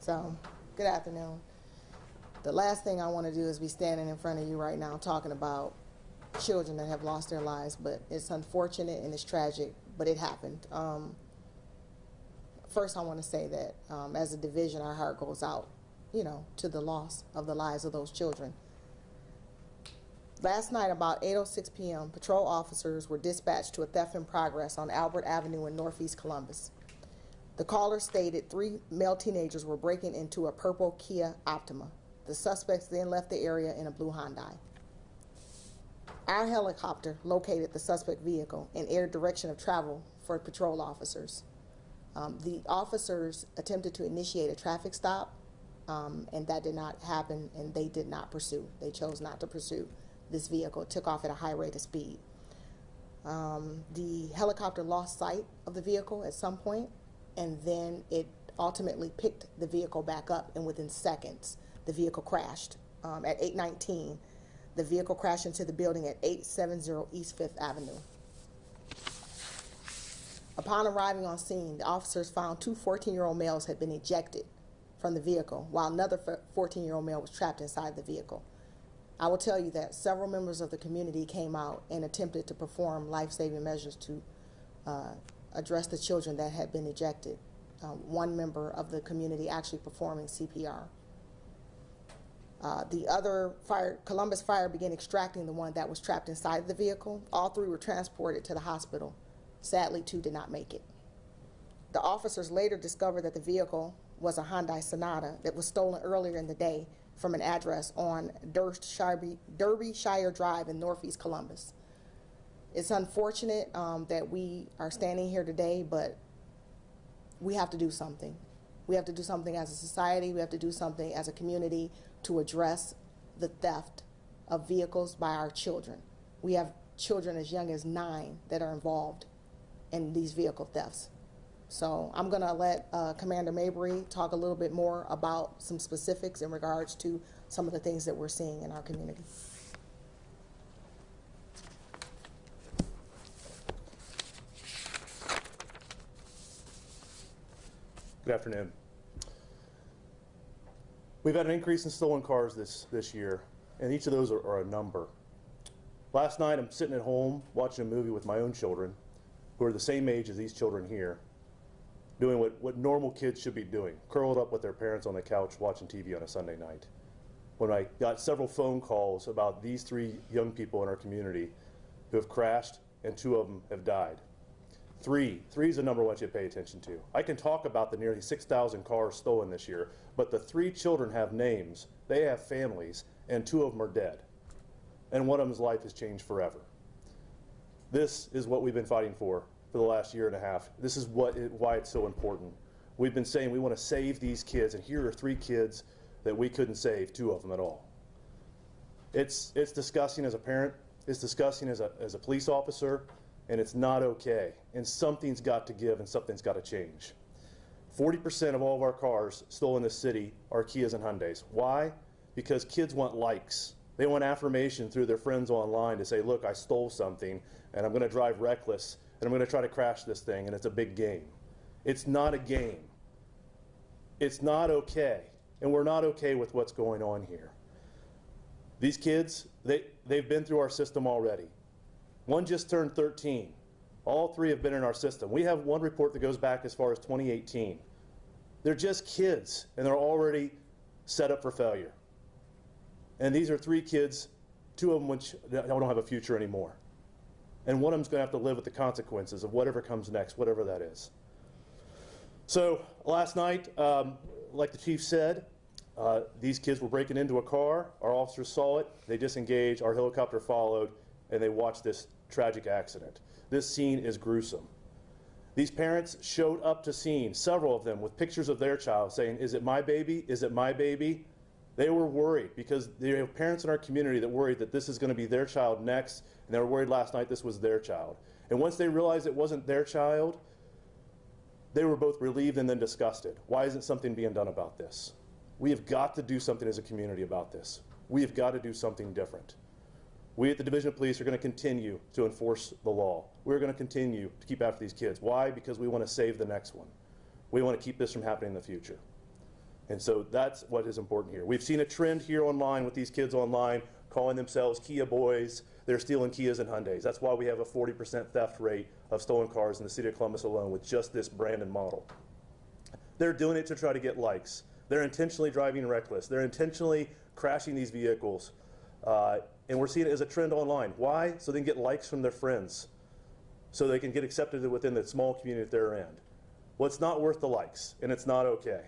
So, good afternoon. The last thing I want to do is be standing in front of you right now talking about children that have lost their lives, but it's unfortunate and it's tragic, but it happened. First, I want to say that as a division, our heart goes out, to the loss of the lives of those children. Last night, about 8:06 p.m., patrol officers were dispatched to a theft in progress on Albert Avenue in Northeast Columbus. The caller stated 3 male teenagers were breaking into a purple Kia Optima. The suspects then left the area in a blue Hyundai. Our helicopter located the suspect vehicle and aired direction of travel for patrol officers. The officers attempted to initiate a traffic stop, and that did not happen, and they did not pursue. They chose not to pursue this vehicle. It took off at a high rate of speed. The helicopter lost sight of the vehicle at some point, and then it ultimately picked the vehicle back up, and within seconds, the vehicle crashed. At 8:19, the vehicle crashed into the building at 870 East 5th Avenue. Upon arriving on scene, the officers found 2 14-year-old males had been ejected from the vehicle, while another 14-year-old male was trapped inside the vehicle. I will tell you that several members of the community came out and attempted to perform life-saving measures to address the children that had been ejected. One member of the community actually performing CPR. The other Columbus Fire began extracting the one that was trapped inside the vehicle. All 3 were transported to the hospital. Sadly, 2 did not make it. The officers later discovered that the vehicle was a Hyundai Sonata that was stolen earlier in the day from an address on Derbyshire Drive in Northeast Columbus. It's unfortunate that we are standing here today, but we have to do something. We have to do something as a society. We have to do something as a community to address the theft of vehicles by our children. We have children as young as 9 that are involved in these vehicle thefts. So I'm going to let Commander Mabry talk a little bit more about some specifics in regards to some of the things that we're seeing in our community. Good afternoon. We've had an increase in stolen cars this year, and each of those are a number. Last night, I'm sitting at home watching a movie with my own children, who are the same age as these children here, doing what normal kids should be doing, curled up with their parents on the couch watching TV on a Sunday night. When I got several phone calls about these 3 young people in our community who have crashed, and 2 of them have died. 3 is the number I want you to pay attention to. I can talk about the nearly 6,000 cars stolen this year, but the 3 children have names, they have families, and 2 of them are dead. And one of them's life has changed forever. This is what we've been fighting for the last year and a half. This is why it's so important. We've been saying we want to save these kids, and here are 3 kids that we couldn't save 2 of them at all. It's disgusting as a parent, it's disgusting as a police officer, and it's not okay. And something's got to give and something's got to change. 40% of all of our cars stolen in this city are Kias and Hyundais. Why? Because kids want likes. They want affirmation through their friends online to say, look, I stole something, and I'm going to drive reckless, and I'm going to try to crash this thing, and it's a big game. It's not a game. It's not okay. And we're not okay with what's going on here. These kids, they've been through our system already. One just turned 13. All 3 have been in our system. We have one report that goes back as far as 2018. They're just kids, and they're already set up for failure. And these are 3 kids, 2 of them which don't have a future anymore. And one of them's going to have to live with the consequences of whatever comes next, whatever that is. So last night, like the chief said, these kids were breaking into a car. Our officers saw it. They disengaged. Our helicopter followed, and they watched this tragic accident. This scene is gruesome. These parents showed up to scene, several of them, with pictures of their child saying, is it my baby? Is it my baby? They were worried because there are parents in our community that worried that this is going to be their child next, and they were worried last night this was their child. And once they realized it wasn't their child, they were both relieved and then disgusted. Why isn't something being done about this? We have got to do something as a community about this. We have got to do something different. We at the Division of Police are going to continue to enforce the law. We're going to continue to keep after these kids. Why? Because we want to save the next one. We want to keep this from happening in the future. And so that's what is important here. We've seen a trend here online with these kids online calling themselves Kia boys. They're stealing Kias and Hyundais. That's why we have a 40% theft rate of stolen cars in the city of Columbus alone with just this brand and model. They're doing it to try to get likes. They're intentionally driving reckless. They're intentionally crashing these vehicles. And we're seeing it as a trend online. Why? So they can get likes from their friends. So they can get accepted within the small community that they're in. Well, it's not worth the likes, and it's not okay.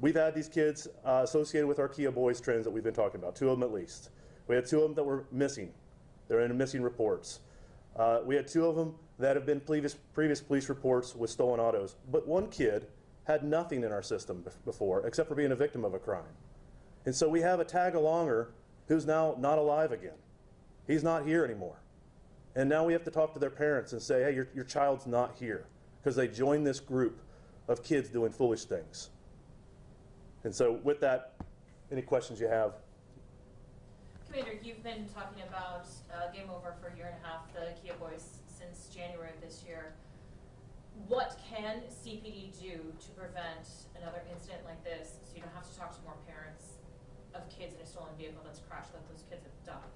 We've had these kids associated with our Kia Boys trends that we've been talking about, 2 of them at least. We had 2 of them that were missing. They're in missing reports. We had 2 of them that have been previous police reports with stolen autos. But 1 kid had nothing in our system before except for being a victim of a crime. And so we have a tag-alonger who's now not alive again. He's not here anymore. And now we have to talk to their parents and say, hey, your child's not here because they joined this group of kids doing foolish things. And so with that, any questions you have? Commander, you've been talking about Game Over for a year and a half, the Kia Boys, since January of this year. What can CPD do to prevent another incident like this so you don't have to talk to more parents of kids in a stolen vehicle that's crashed that those kids have died?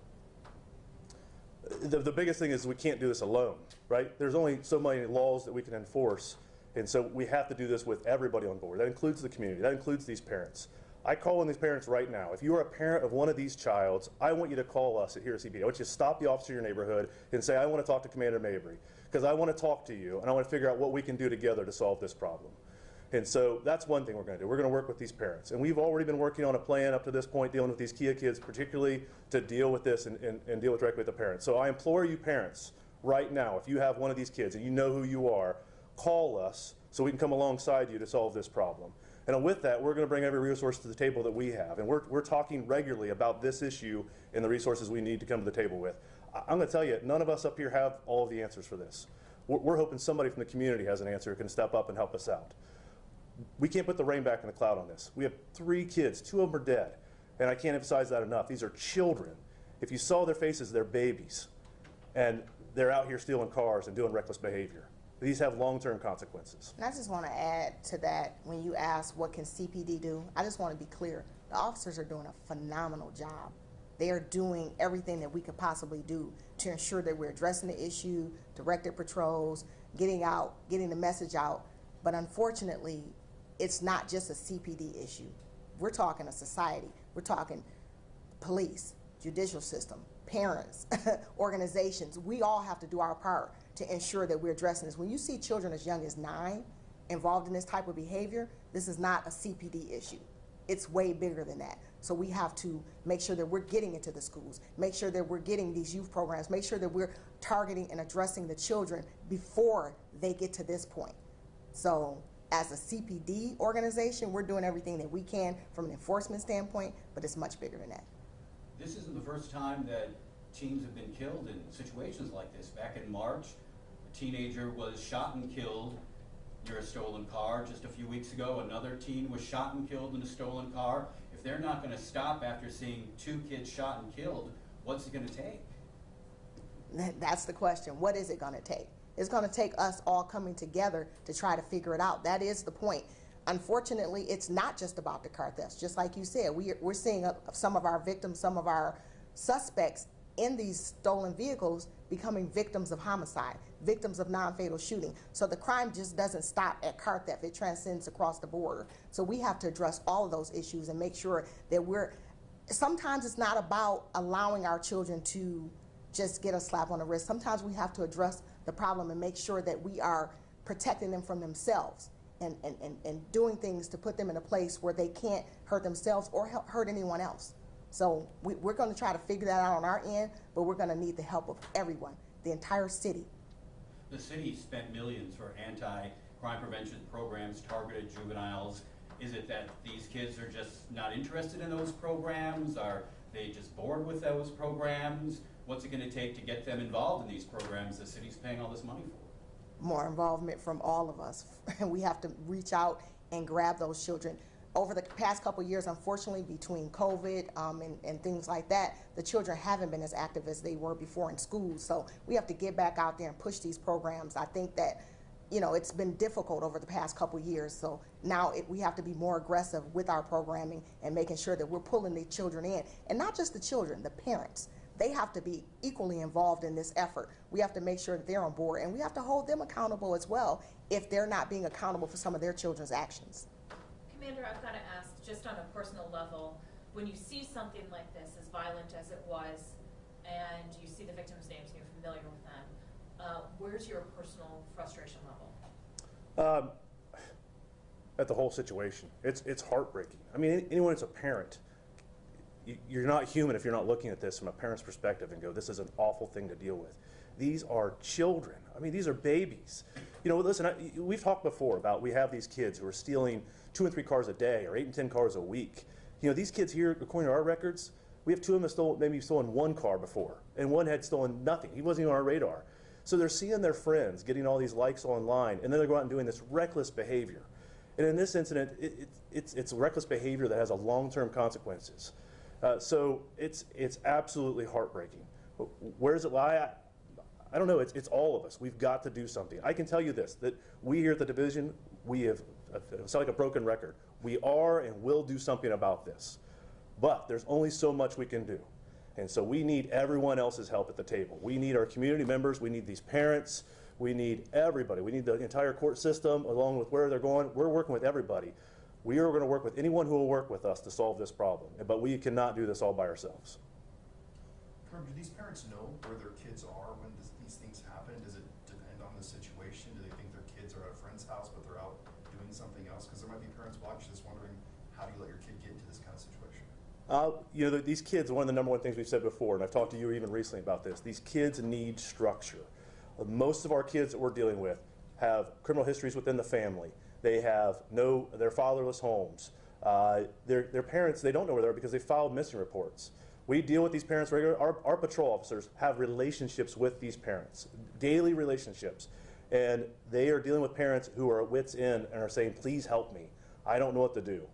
The biggest thing is we can't do this alone, right? There's only so many laws that we can enforce, and so we have to do this with everybody on board. That includes the community. That includes these parents. I call on these parents right now. If you are a parent of one of these childs, I want you to call us here at CPD. I want you to stop the officer in your neighborhood and say, I want to talk to Commander Mabry, because I want to talk to you, and I want to figure out what we can do together to solve this problem. And so that's one thing we're going to do. We're going to work with these parents. And we've already been working on a plan up to this point dealing with these Kia kids, particularly to deal with this and deal directly with the parents. So I implore you parents right now, if you have one of these kids and you know who you are, call us so we can come alongside you to solve this problem. And with that, we're going to bring every resource to the table that we have. And we're talking regularly about this issue and the resources we need to come to the table with. I'm going to tell you, none of us up here have all of the answers for this. We're hoping somebody from the community has an answer who can step up and help us out. We can't put the rain back in the cloud on this. We have 3 kids, 2 of them are dead. And I can't emphasize that enough. These are children. If you saw their faces, they're babies. And they're out here stealing cars and doing reckless behavior. These have long-term consequences. And I just want to add to that, when you ask what can CPD do, I just want to be clear. The officers are doing a phenomenal job. They are doing everything that we could possibly do to ensure that we're addressing the issue, directed patrols, getting the message out. But unfortunately, it's not just a CPD issue. We're talking a society. We're talking police, judicial system, parents, organizations. We all have to do our part to ensure that we're addressing this. When you see children as young as 9 involved in this type of behavior, this is not a CPD issue. It's way bigger than that. So we have to make sure that we're getting into the schools, make sure that we're getting these youth programs, make sure that we're targeting and addressing the children before they get to this point. So as a CPD organization, we're doing everything that we can from an enforcement standpoint, but it's much bigger than that. This isn't the first time that teens have been killed in situations like this. Back in March, a teenager was shot and killed near a stolen car. Just a few weeks ago, another teen was shot and killed in a stolen car. If they're not going to stop after seeing 2 kids shot and killed, what's it going to take? That's the question. What is it going to take? It's going to take us all coming together to try to figure it out. That is the point. Unfortunately, it's not just about the car thefts. Just like you said, we're seeing some of our victims, some of our suspects in these stolen vehicles becoming victims of homicide, victims of non-fatal shooting. So the crime just doesn't stop at car theft. It transcends across the border. So we have to address all of those issues and make sure that sometimes it's not about allowing our children to just get a slap on the wrist. Sometimes we have to address the problem and make sure that we are protecting them from themselves and doing things to put them in a place where they can't hurt themselves or hurt anyone else. So we're going to try to figure that out on our end, but we're going to need the help of everyone, the entire city. The city spent millions for anti-crime prevention programs targeted juveniles. Is it that these kids are just not interested in those programs? Are they just bored with those programs? What's it going to take to get them involved in these programs the city's paying all this money for? More involvement from all of us. We have to reach out and grab those children. Over the past couple of years, unfortunately, between COVID and things like that, the children haven't been as active as they were before in school. So we have to get back out there and push these programs. I think that you know, it's been difficult over the past couple years. So now we have to be more aggressive with our programming and making sure that we're pulling the children in. And not just the children, the parents. They have to be equally involved in this effort. We have to make sure that they're on board, and we have to hold them accountable as well if they're not being accountable for some of their children's actions. Commander, I've got to ask, just on a personal level, when you see something like this, as violent as it was, and you see the victims' names and you're familiar with them, where's your personal frustration level? At the whole situation, it's heartbreaking. I mean, anyone that's a parent, you're not human if you're not looking at this from a parent's perspective and go, this is an awful thing to deal with. These are children. I mean, these are babies. You know, listen, we've talked before about we have these kids who are stealing 2 and 3 cars a day or 8 and 10 cars a week. You know, these kids here, according to our records, we have 2 of them that maybe stolen 1 car before, and 1 had stolen nothing. He wasn't even on our radar. So they're seeing their friends getting all these likes online, and then they're going out and doing this reckless behavior. And in this incident, it's reckless behavior that has a long-term consequences. So it's absolutely heartbreaking. Where does it lie? I don't know. It's all of us. We've got to do something. I can tell you this, that we here at the division, we have, it's like a broken record. We are and will do something about this. But there's only so much we can do. And so we need everyone else's help at the table. We need our community members. We need these parents. We need everybody. We need the entire court system along with where they're going. We're working with everybody. We are going to work with anyone who will work with us to solve this problem. But we cannot do this all by ourselves. Herb, do these parents know where their kids are when these things happen? Does it depend on the situation? Do they think their kids are at a friend's house but they're out doing something else? Because there might be parents watching this wondering, how do you let your kid get into this kind of situation? You know, these kids, one of the #1 things we've said before, and I've talked to you even recently about this, these kids need structure. Most of our kids that we're dealing with have criminal histories within the family. They have they're fatherless homes. Their parents, they don't know where they are because they filed missing reports. We deal with these parents regularly. Our patrol officers have relationships with these parents, daily relationships. And they are dealing with parents who are at wit's end and are saying, please help me. I don't know what to do.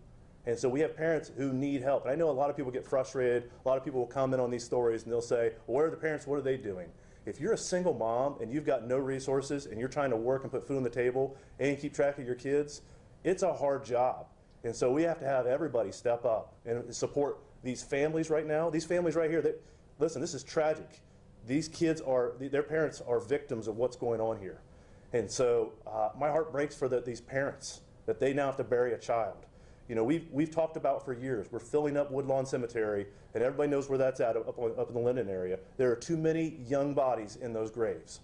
And so we have parents who need help. And I know a lot of people get frustrated. A lot of people will comment on these stories and they'll say, well, where are the parents? What are they doing? If you're a single mom and you've got no resources and you're trying to work and put food on the table and keep track of your kids, it's a hard job. And so we have to have everybody step up and support these families right now. These families right here, listen, this is tragic. These kids their parents are victims of what's going on here. And so my heart breaks for these parents that they now have to bury a child. You know, we've talked about for years, we're filling up Woodlawn Cemetery, and everybody knows where that's at, up in the Linden area. There are too many young bodies in those graves,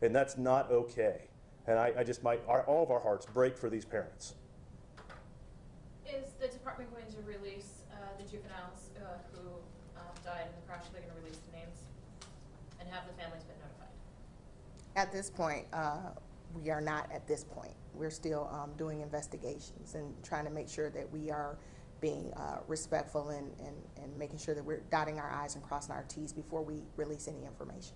and that's not okay. And all of our hearts break for these parents. Is the department going to release the juveniles who died in the crash? Are they going to release the names and have the families been notified? At this point, we are not at this point. We're still doing investigations and trying to make sure that we are being respectful and making sure that we're dotting our I's and crossing our T's before we release any information.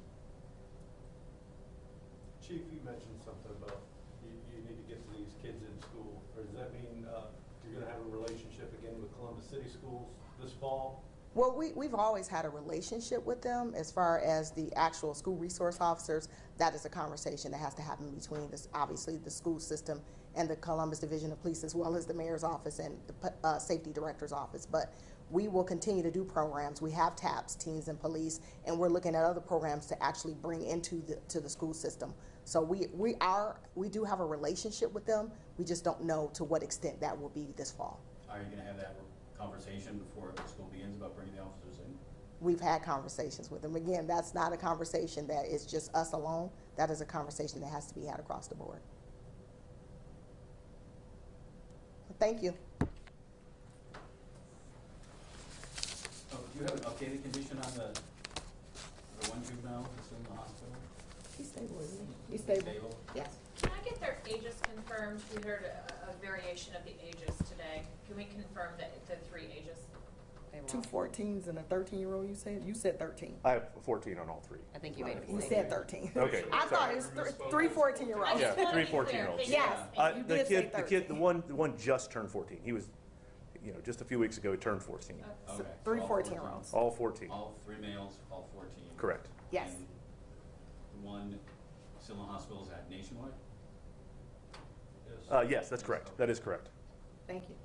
Chief, you mentioned something about you need to get to these kids in school. Or does that mean you're going to have a relationship again with Columbus City Schools this fall? Well, we've always had a relationship with them. As far as the actual school resource officers, that is a conversation that has to happen between obviously the school system and the Columbus Division of Police, as well as the mayor's office and the safety director's office. But we will continue to do programs. We have TAPS, Teens and Police, and we're looking at other programs to actually bring into the school system. So we do have a relationship with them. We just don't know to what extent that will be this fall. Are you going to have that conversation before the school begins about bringing the officers in? We've had conversations with them. Again, that's not a conversation that is just us alone. That is a conversation that has to be had across the board. Thank you. Oh, do you have an updated condition on the one juvenile that's in the hospital? He's stable, isn't he? He's stable. Stable? Yes. Can I get their ages confirmed? We heard a variation of the ages today. Can we confirm that the 3 ages? 2 14s and a 13-year-old, you said? You said 13. I have 14 on all 3. I think you made a You mistake. said 13. Okay. I thought it was 3 14-year-olds. Yeah, I just wanna 3 be clear. 14-year-olds. Thank Yes. you. You did say The 13. one just turned 14. He was, just a few weeks ago, he turned 14. Okay. 3 All 14-year-olds. All 14. All 3 males, all 14. Correct. Yes. And the one still in the hospital is at Nationwide? Yes, that's correct. That is correct. Thank you.